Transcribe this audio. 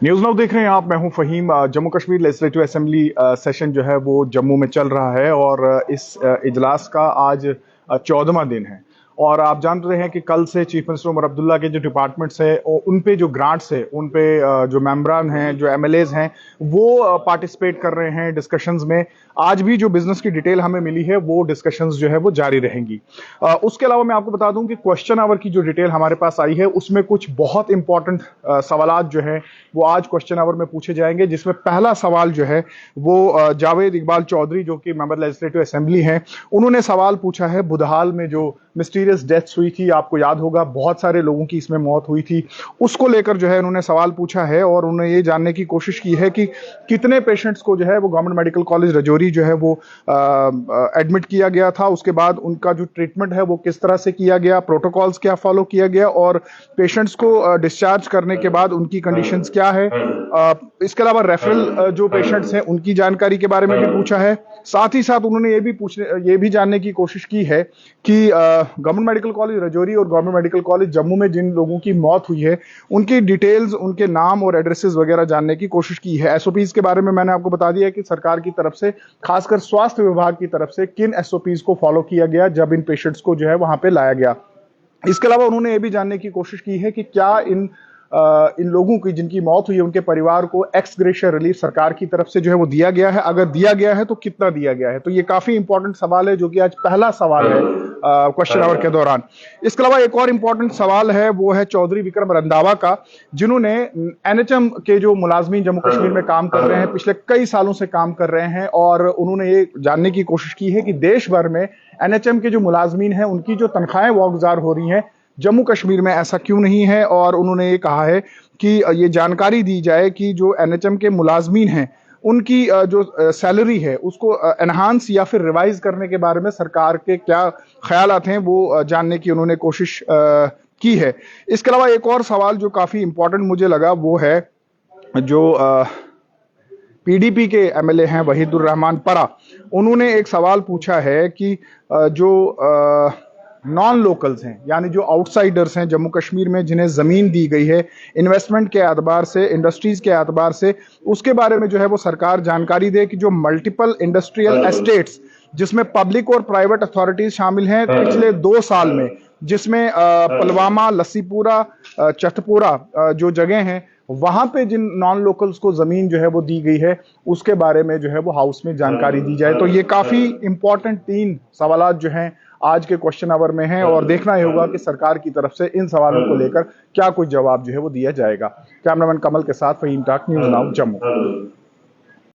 News now देख रहे हैं आप। मैं हूं Fahim. Jammu Kashmir legislative assembly session जो है वो जम्मू में चल रहा है और इस इजलास का आज 14वां दिन है। और आप जान रहे हैं कि कल से चीफ मिनिस्टर उमर अब्दुल्ला के जो डिपार्टमेंट्स है उन पे जो ग्रांट्स है उन पे जो मेंबरान हैं, जो एमएलएज हैं, वो पार्टिसिपेट कर रहे हैं डिस्कशंस में। आज भी जो बिजनेस की डिटेल हमें मिली है वो डिस्कशंस जो है वो जारी रहेंगी। उसके अलावा मैं आपको बता दूं कि क्वेश्चन आवर की जो डिटेल हमारे पास आई है उसमें कुछ बहुत इंपॉर्टेंट सवालात जो है वो आज क्वेश्चन आवर में पूछे जाएंगे, जिसमें पहला सवाल जो है वो जावेद इकबाल चौधरी जो कि मेंबर लेजिस्लेटिव असेंबली हैं, उन्होंने सवाल पूछा है बुधहाल में जो मिस्टीरियस डेथ्स हुई थी। आपको याद होगा बहुत सारे लोगों की इसमें मौत हुई थी, उसको लेकर जो है उन्होंने सवाल पूछा है और उन्होंने ये जानने की कोशिश की है कि कितने पेशेंट्स को जो है वो गवर्नमेंट मेडिकल कॉलेज रजौरी जो है वो एडमिट किया गया था, उसके बाद उनका जो ट्रीटमेंट है वो किस तरह से किया गया, प्रोटोकॉल्स क्या फॉलो किया गया और पेशेंट्स को डिस्चार्ज करने के बाद उनकी कंडीशंस क्या है। इसके अलावा रेफरल जो पेशेंट्स हैं उनकी जानकारी के बारे में भी पूछा है। साथ ही साथ उन्होंने ये भी जानने की कोशिश की है कि गवर्नमेंट मेडिकल कॉलेज रजौरी और गवर्नमेंट मेडिकल कॉलेज जम्मू में जिन लोगों की मौत हुई है उनकी डिटेल्स, उनके नाम और एड्रेसेस वगैरह जानने की कोशिश की है। एसओपीज के बारे में मैंने आपको बता दिया है कि सरकार की तरफ से, खासकर स्वास्थ्य विभाग की तरफ से, किन एसओपीज को फॉलो किया गया जब इन पेशेंट्स को जो है वहां पे लाया गया। इसके अलावा उन्होंने ये भी जानने की कोशिश की है कि क्या इन लोगों की जिनकी मौत हुई है उनके परिवार को एक्स ग्रेशिया रिलीफ सरकार की तरफ से जो है वो दिया गया है, अगर दिया गया है तो कितना दिया गया है। तो ये काफी इंपॉर्टेंट सवाल है जो कि आज पहला सवाल है क्वेश्चन आवर के दौरान। इसके अलावा एक और इंपॉर्टेंट सवाल है वो है चौधरी विक्रम रंधावा का, जिन्होंने एनएचएम के जो मुलाजमीन जम्मू कश्मीर में काम कर रहे हैं, पिछले कई सालों से काम कर रहे हैं, और उन्होंने ये जानने की कोशिश की है कि देश भर में एनएचएम के जो मुलाजमीन हैं उनकी जो तनख्वाहें वागुजार हो रही हैं, जम्मू कश्मीर में ऐसा क्यों नहीं है। और उन्होंने ये कहा है कि ये जानकारी दी जाए कि जो एनएचएम के मुलाजमीन हैं उनकी जो सैलरी है उसको एनहांस या फिर रिवाइज करने के बारे में सरकार के क्या ख्यालात हैं वो जानने की उन्होंने कोशिश की है। इसके अलावा एक और सवाल जो काफी इंपॉर्टेंट मुझे लगा वो है जो पीडीपी के एमएलए हैं वहीदुर रहमान परा, उन्होंने एक सवाल पूछा है कि जो नॉन लोकल्स हैं, यानी जो आउटसाइडर्स हैं जम्मू कश्मीर में, जिन्हें जमीन दी गई है इन्वेस्टमेंट के एतबार से, इंडस्ट्रीज के एतबार से, उसके बारे में जो है वो सरकार जानकारी दे कि जो मल्टीपल इंडस्ट्रियल एस्टेट्स जिसमें पब्लिक और प्राइवेट अथॉरिटीज शामिल हैं पिछले 2 साल में, जिसमें पुलवामा, लस्सीपुरा, चतपुरा जो जगह हैं वहां पे जिन नॉन लोकल्स को जमीन जो है वो दी गई है उसके बारे में जो है वो हाउस में जानकारी दी जाए। तो ये काफी इंपॉर्टेंट 3 सवालात जो हैं आज के क्वेश्चन आवर में हैं और देखना ही होगा कि सरकार की तरफ से इन सवालों को लेकर क्या कुछ जवाब जो है वो दिया जाएगा। कैमरामैन कमल के साथ फहीम टाक, न्यूज नाउ जम्मू।